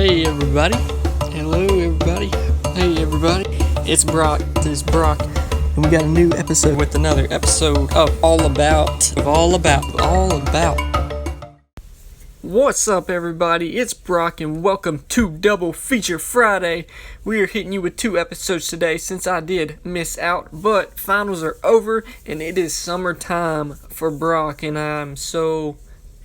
Hey everybody. Hello everybody. Hey everybody. It's Brock. This is Brock. And we got a new episode with another episode of All About. What's up everybody? It's Brock and welcome to Double Feature Friday. We are hitting you with 2 episodes today since I did miss out, but finals are over and it is summertime for Brock and I'm so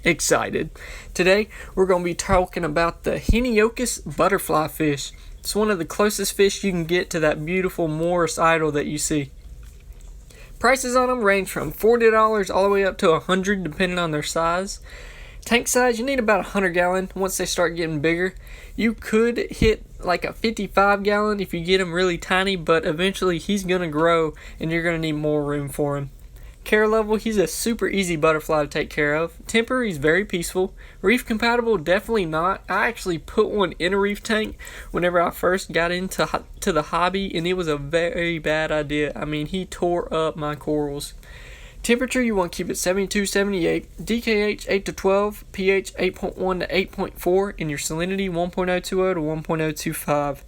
excited. Today we're going to be talking about the Heniochus butterfly fish. It's one of the closest fish you can get to that beautiful Moorish idol that you see. Prices on them range from $40 all the way up to $100 depending on their size. Tank size, you need about 100 gallon. Once they start getting bigger, you could hit like a 55 gallon if you get him really tiny, but eventually he's going to grow and you're going to need more room for him. Care level, he's a super easy butterfly to take care of. Temper, he's very peaceful. Reef compatible, definitely not. I actually put one in a reef tank whenever I first got into the hobby, and it was a very bad idea. I mean, he tore up my corals. Temperature, you want to keep it 72, 78. DKH 8 to 12, pH 8.1 to 8.4, and your salinity 1.020 to 1.025.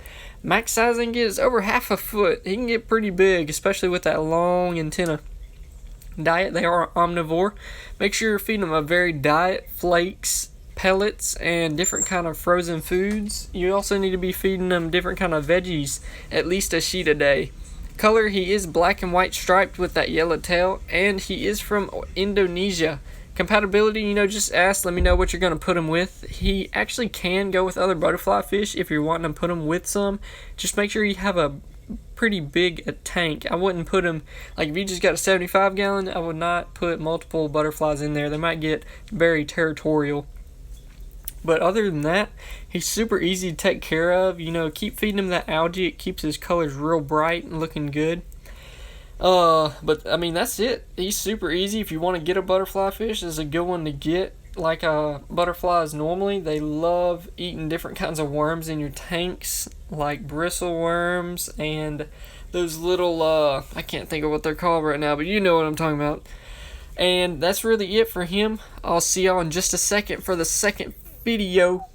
Max size and get is over half a foot. He can get pretty big, especially with that long antenna. Diet, they are omnivore. Make sure you're feeding them a varied diet, flakes, pellets, and different kind of frozen foods. You also need to be feeding them different kind of veggies, at least a sheet a day. Color, he is black and white striped with that yellow tail, and he is from Indonesia. Compatibility, just ask, let me know what you're going to put him with. He actually can go with other butterfly fish if you're wanting to put him with some. Just make sure you have a pretty big tank. I wouldn't put him, like if you just got a 75 gallon, I would not put multiple butterflies in there. They might get very territorial. But other than that, he's super easy to take care of. Keep feeding him that algae. It keeps his colors real bright and looking good. But I mean, that's it. He's super easy. If you want to get a butterfly fish, this is a good one to get. Like butterflies normally, they love eating different kinds of worms in your tanks, like bristle worms and those little, I can't think of what they're called right now, but you know what I'm talking about. And that's really it for him. I'll see y'all in just a second for the second video.